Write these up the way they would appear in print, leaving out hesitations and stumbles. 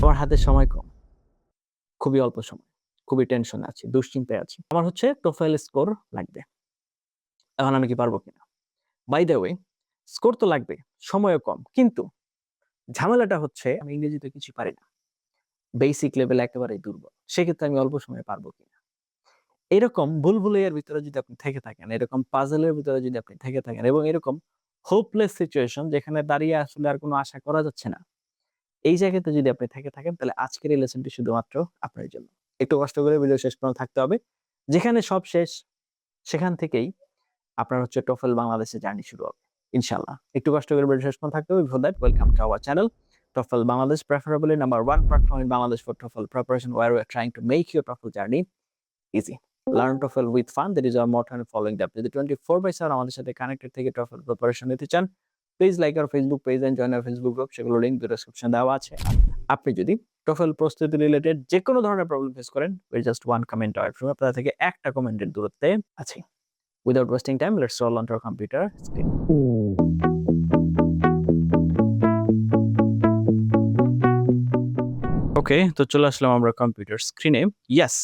আমার হাতে সময় কম, খুবই অল্প সময়, খুবই টেনশনে আছি, দুশ্চিন্তায় আছি। আমার হচ্ছে TOEFL স্কোর লাগবে। এখন আমি কি পারবো কিনা? বাই দ্য ওয়ে, স্কোর তো লাগবে, সময়ও কম। কিন্তু ঝামেলাটা হচ্ছে আমি ইংরেজিতে কিছু পারি না। বেসিক লেভেল একেবারেই দুর্বল। সেক্ষেত্রে আমি অল্প সময়ে পারবো কিনা? এরকম ভুলভুলাইয়ার ভিতরে যদি আপনি থেকে থাকেন, এরকম পাজলের ভিতরে যদি আপনি থেকে থাকেন এবং এরকম হোপলেস সিচুয়েশন যেখানে দাঁড়িয়ে আসলে আর কোনো আশা করা যাচ্ছে না, এই জায়গাতে যদি আপনি থেকে থাকেন তাহলে আজকের এই লেসনটি শুধুমাত্র আপনার জন্য। একটু কষ্ট করে ভিডিও শেষ পর্যন্ত থাকতে হবে। যেখানে সব শেষ সেখান থেকেই আপনার হচ্ছে TOEFL বাংলাদেশের জার্নি শুরু হবে ইনশাআল্লাহ। একটু কষ্ট করে ভিডিও শেষ পর্যন্ত থাকতে হবে। Before that, welcome to our channel TOEFL Bangladesh, preferably number one platform in Bangladesh for TOEFL preparation, where we are trying to make your TOEFL journey easy. Learn TOEFL with fun, that is our motto and following that. যদি 24/7 আমাদের সাথে connected থেকে TOEFL preparation নিতে চান, please like our Facebook page and join our Facebook group. সেগুলো link description দেওয়া আছে। আপনি যদি TOEFL প্রস্তুতি রিলেটেড যে কোনো ধরনের প্রবলেম ফেস করেন, with just one comment away from আপনার থেকে একটা কমেন্টের দূরত্বে আছি। Without wasting time, let's roll on to our computer screen. Okay, তো চলে আসলাম আমরা কম্পিউটার স্ক্রিনে। Yes,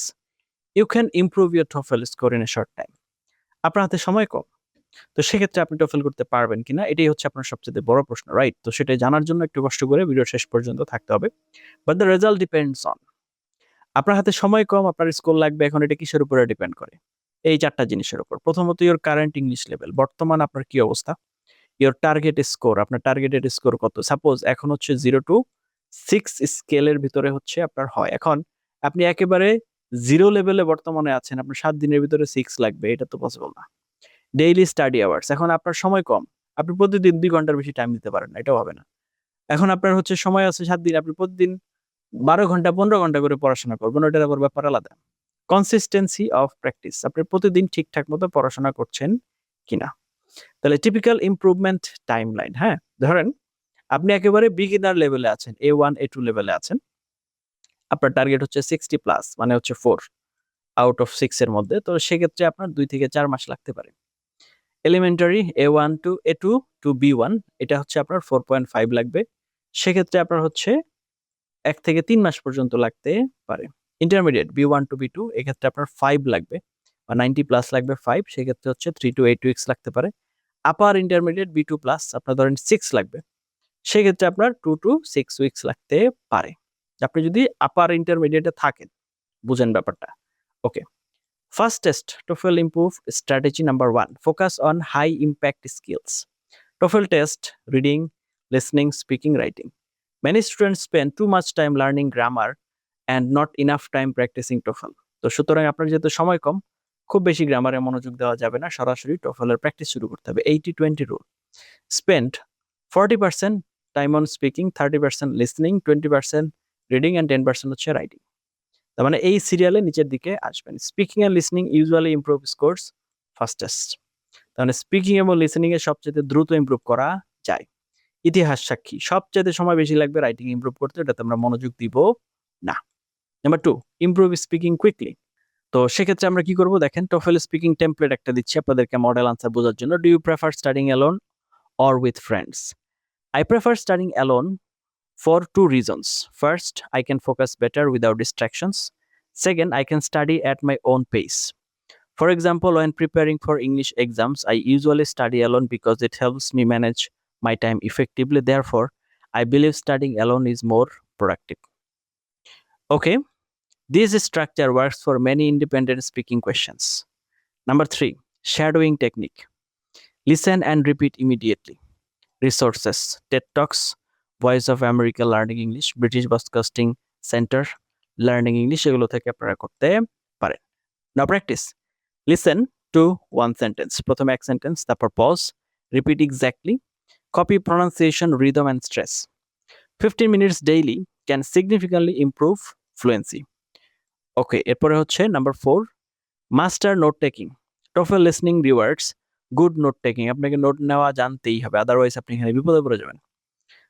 you can improve your TOEFL score in a short time. আপনার হাতে সময় কম, তো সেক্ষেত্রে আপনি TOEFL করতে পারবেন কিনা, এটাই হচ্ছে আপনার সবচেয়ে বড় প্রশ্ন, রাইট? তো সেটা জানার জন্য একটু কষ্ট করে ভিডিওর শেষ পর্যন্ত থাকতে হবে। But the result depends on, আপনার হাতে সময় কম, আপনার স্কোর লাগবে। এখন এটা কিসের উপরে ডিপেন্ড করে? এই 4টা জিনিসের উপর। প্রথমত, ইওর কারেন্ট ইংলিশ লেভেল, বর্তমান আপনার কি অবস্থা। ইওর টার্গেট স্কোর, আপনার টার্গেটেড স্কোর কত? সাপোজ এখন হচ্ছে 0 to 6 স্কেলের ভিতরে হচ্ছে আপনার হয়। এখন আপনি একেবারে 0 লেভেলে বর্তমানে আছেন, আপনার 7 দিনের ভিতরে 6 লাগবে, এটা তো পসিবল না। ডেইলি স্টাডি আওয়ার্স, এখন আপনার সময় কম, আপনি প্রতিদিন 2 ঘন্টার বেশি টাইম দিতে পারেন না, এটাও হবে না। এখন আপনার হচ্ছে সময় আছে 7 দিন, আপনি প্রতিদিন 12 ঘন্টা 15 ঘন্টা করে পড়াশোনা করবেন, ওটার আবার ব্যাপার আলাদা। কনসিস্টেন্সি অফ প্র্যাকটিস, আপনি প্রতিদিন ঠিকঠাক মতো পড়াশোনা করছেন কিনা। তাহলে টিপিক্যাল ইমপ্রুভমেন্ট টাইমলাইন, হ্যাঁ, ধরেন আপনি একেবারে বিগিনার লেভেলে আছেন, A1 A2 লেভেলে আছেন, আপনার টার্গেট হচ্ছে 60 প্লাস, মানে হচ্ছে 4 আউট অফ 6 এর মধ্যে। তো সেক্ষেত্রে আপনার 2 থেকে 4 মাস লাগতে পারে। Elementary A1 to A2 to B1, এটা হচ্ছে আপনার 4.5 লাগবে, সেক্ষেত্রে আপনার হচ্ছে 1 থেকে 3 মাস পর্যন্ত লাগতে পারে। ইন্টারমিডিয়েট B1 to B2, এক্ষেত্রে আপনার 5 লাগবে বা 90 প্লাস লাগবে 5, সেক্ষেত্রে হচ্ছে 3 to 8 উইকস লাগতে পারে। আপার ইন্টারমিডিয়েট B2 প্লাস, আপনার ধরেন 6 লাগবে, সেক্ষেত্রে আপনার 2 to 6 উইকস লাগতে পারে। আপনি যদি আপার ইন্টারমিডিয়েটে থাকেন, বুঝেন ব্যাপারটা। Okay, first test TOEFL improve strategy number 1, focus on high impact skills. TOEFL test: reading, listening, speaking, writing. Many students spend too much time learning grammar and not enough time practicing TOEFL. তো সুতরাং আপনার যেহেতু সময় কম, খুব বেশি গ্রামারে মনোযোগ দেওয়া যাবে না, সরাসরি TOEFL এর প্র্যাকটিস শুরু করতে হবে। 80-20 rule, spend 40% time on speaking, 30% listening, 20% reading and 10% হচ্ছে writing। তার মানে এই সিরিয়ালে নিচের দিকে আসবেন। Speaking and listening usually improve scores fastest. তার মানে স্পিকিং এবং লিসনিং এ সবচেয়ে দ্রুত ইমপ্রুভ করা যায়। ইতিহাস সাক্ষী, সবচেয়ে সময় বেশি লাগবে রাইটিং ইমপ্রুভ করতে, এটাতে আমরা মনোযোগ দিব না। Number 2, improve speaking quickly. তো সেক্ষেত্রে আমরা কি করব দেখেন, TOEFL স্পিকিং টেমপ্লেট একটা দিচ্ছি আপনাদেরকে মডেল আনসার বোঝার জন্য। Do you prefer studying alone or with friends? I prefer studying alone for 2 reasons. First, I can focus better without distractions. Second, I can study at my own pace. For example, when preparing for English exams, I usually study alone because it helps me manage my time effectively. Therefore, I believe studying alone is more productive. Okay, this structure works for many independent speaking questions. Number 3, shadowing technique. Listen and repeat immediately. Resources: TED Talks, voice of America learning English, British broadcasting centre learning English, এগুলো থেকে আপনারা করতে পারেন। Now practice: listen to one sentence, প্রথমে এক sentence, তারপর pause, repeat exactly, copy pronunciation, rhythm and stress. 15 minutes daily can significantly improve fluency. Okay, এরপরে হচ্ছে number 4, master note taking. TOEFL listening rewards good note taking, আপনাকে note নেওয়া জানতেই হবে, otherwise আপনি এখানে বিপদে পড়ে যাবেন।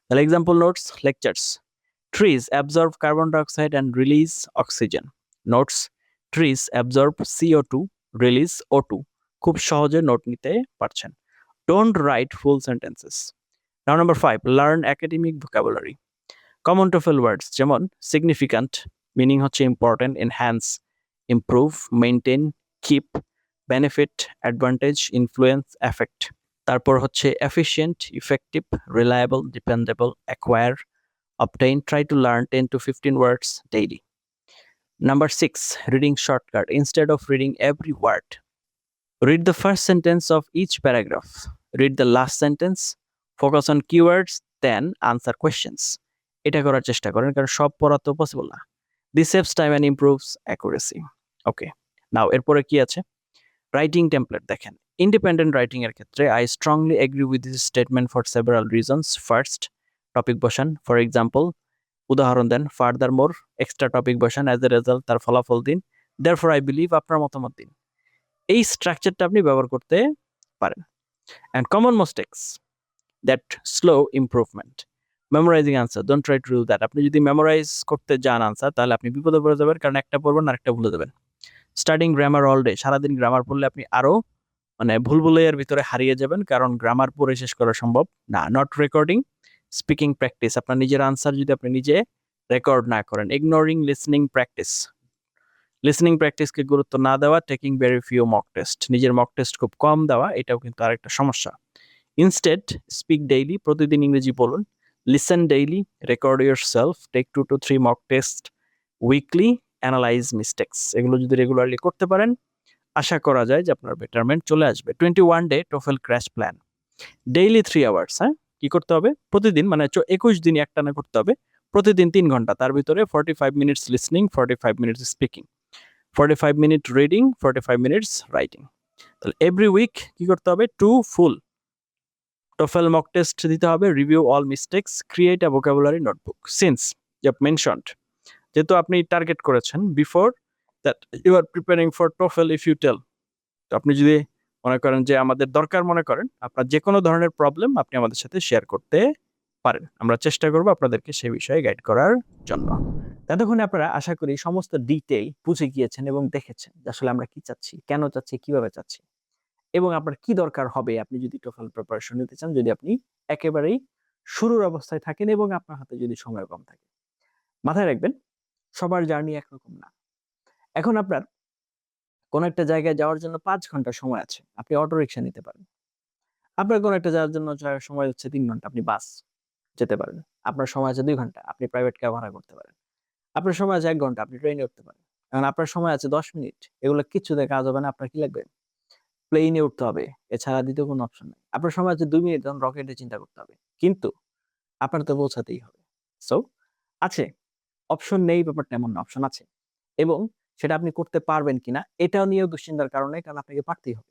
তাহলে example notes: lectures, trees absorb carbon dioxide and release oxygen. Notes: trees absorb CO2, release O2। খুব সহজে নোট নিতে পারছেন। Don't write full sentences. Now number 5, learn academic vocabulary. Common TOEFL words যেমন সিগনিফিক্যান্ট, মিনিং হচ্ছে important, enhance, improve, maintain, keep, benefit, advantage, influence, effect. তারপর হচ্ছে efficient, effective, reliable, dependable, acquire, obtain, try to learn 10 to 15 words daily. Number 6, reading shortcut. Instead of reading every word, read the first sentence of each paragraph. Read the last sentence. Focus on keywords, then answer questions. এটা করার চেষ্টা করেন কারণ সব পড়া তো possible না। This saves time and improves accuracy. Okay. Now এরপরে কি আছে? রাইটিং টেমপ্লেট দেখেন। ইন্ডিপেন্ডেন্ট রাইটিং এর ক্ষেত্রে I strongly agree with this statement for several reasons. First, topic বসান। ফর এক্সাম্পল, উদাহরণ দেন। ফার্দার মোর, এক্সট্রা টপিক বসান। অ্যাজ এ রেজাল্ট, তার ফলাফল দিন। দেয়ারফর আই বিলিভ, আপনার মতামত দিন। এই স্ট্রাকচারটা আপনি ব্যবহার করতে পারেন। And common mistakes that slow improvement. Memorising answer, don't try to do that. আপনি যদি মেমোরাইজ করতে যান আনসার, তাহলে আপনি বিপদে পড়ে যাবেন, কারণ একটা পড়বেন আর একটা ভুলে যাবেন। স্টাডিং গ্রামার অল ডে, সারাদিন গ্রামার পড়লে আপনি আরো ভুলভুলাইয়ার ভিতরে হারিয়ে যাবেন, কারণ গ্রামার পড়ে শেষ করা সম্ভব না। নট রেকর্ডিং স্পিকিং প্র্যাকটিস, আপনার নিজের আনসার যদি আপনি নিজে রেকর্ড না করেন। ইগনোরিং লিসনিং প্র্যাকটিস, লিসনিং প্র্যাকটিসকে গুরুত্ব না দেওয়া। Taking very few mock test, নিজের মক টেস্ট খুব কম দেওয়া, এটাও কিন্তু আরেকটা সমস্যা। ইনস্টেড স্পিক ডেইলি, প্রতিদিন ইংরেজি বলুন। Listen daily, record yourself, take 2 to 3 mock test weekly, analyse mistakes. এগুলো যদি রেগুলারলি করতে পারেন, আশা করা যায় যে আপনার বেটারমেন্ট চলে আসবে। 21 day TOEFL crash plan. Daily 3 hours, হ্যাঁ, কি করতে হবে? প্রতিদিন 21 দিন একটানা করতে হবে। প্রতিদিন 3 ঘন্টা, তার ভিতরে 45 minutes listening, 45 minutes speaking, 45 minute reading, 45 minutes writing. তাহলে এভরি উইক কি করতে হবে? 2 ফুল টোফেল মক টেস্ট দিতে হবে। Review all mistakes, create a vocabulary notebook. Since you have mentioned, যেহেতু আপনি টার্গেট করেছেন before that you are preparing for TOEFL, if you tell, তো আপনি যদি মনে করেন যে আমাদের দরকার, মনে করেন আপনার যে কোনো ধরনের প্রবলেম আপনি আমাদের সাথে শেয়ার করতে পারেন। আমরা চেষ্টা করব আপনাদেরকে সেই বিষয়ে গাইড করার জন্য। ততক্ষণে আপনারা আশা করি সমস্ত ডিটেইল বুঝে গিয়েছেন এবং দেখেছেন যে আসলে আমরা কি চাচ্ছি, কেন চাচ্ছি, কিভাবে চাচ্ছি, এবং আপনার কি দরকার হবে আপনি যদি টোফেল প্রিপারেশন নিতে চান, যদি আপনি একেবারেই শুরুর অবস্থায় থাকেন এবং আপনার হাতে যদি সময় কম থাকে। মাথায় রাখবেন, সবার জার্নি একরকম না। এখন আপনার কোন একটা জায়গায় যাওয়ার জন্য 5 ঘন্টা সময় আছে, আপনি অটো রিকশা নিতে পারেন। আপনার কোন একটা যাওয়ার জন্য সময় হচ্ছে 3 ঘন্টা, আপনি বাস যেতে পারেন। আপনার সময় আছে 2 ঘন্টা, আপনি প্রাইভেট কার ভাড়া করতে পারেন। আপনার সময় আছে 1 ঘন্টা, আপনি ট্রেনে উঠতে পারেন। এখন আপনার সময় আছে 10 মিনিট, এগুলো কিচ্ছুতে কাজ হবে না। আপনার কি লাগবে? প্লেনে উঠতে হবে, এছাড়া দ্বিতীয় কোনো অপশন নাই। আপনার সময় আছে 2 মিনিট, তখন রকেটে চিন্তা করতে হবে, কিন্তু আপনার তো পৌঁছাতেই হবে। সো আছে, অপশন নেই ব্যাপারটা এমন না, অপশন আছে, এবং সেটা আপনি করতে পারবেন কিনা এটাও নিয়েও দুশ্চিন্তার কারণ নেই, কারণ আপনাকে পারতেই হবে।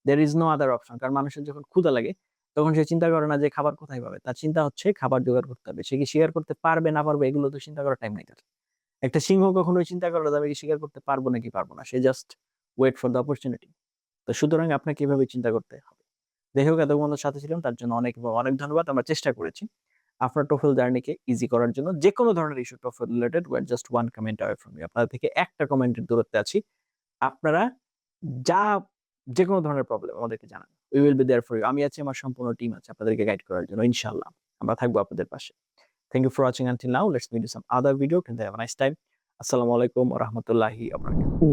there is no other option। কারণ মানুষের যখন ক্ষুধা লাগে তখন সে চিন্তা করে না যে খাবার কোথায় পাবে, তার চিন্তা হচ্ছে খাবার জোগাড় করতে হবে। সে কি শিকার করতে পারবে না পারবে এগুলো তো চিন্তা করার টাইম নাই তার। একটা সিংহ কখনোই চিন্তা করে না যে আমি কি শিকার করতে পারবো নাকি পারবো না, সে just wait for the opportunity. তো সুতরাং আপনাকে এভাবে চিন্তা করতে হবে। যাই হোক, এত বন্ধুর সাথে ছিলাম, তার জন্য অনেক অনেক ধন্যবাদ। আমরা চেষ্টা করেছি আপনার টোফেল জার্নিকে ইজি করার জন্য। যে কোনো ধরনের issue TOEFL related, we're just one comment away from you. আপনাদের থেকে একটা কমেন্টের দূরত্বে আছি। আপনারা যা যে কোনো ধরনের প্রবলেম আমাদেরকে জানান, we will be there for you. আমি আছি, আমার সম্পূর্ণ টিম আছে আপনাদেরকে গাইড করার জন্য। ইনশাআল্লাহ আমরা থাকবো আপনাদের পাশে। Thank you for watching until now. Let's meet in some other video. Have a nice time. আসসালামু আলাইকুম ওয়া রাহমাতুল্লাহি ওয়া বারাকাতুহু।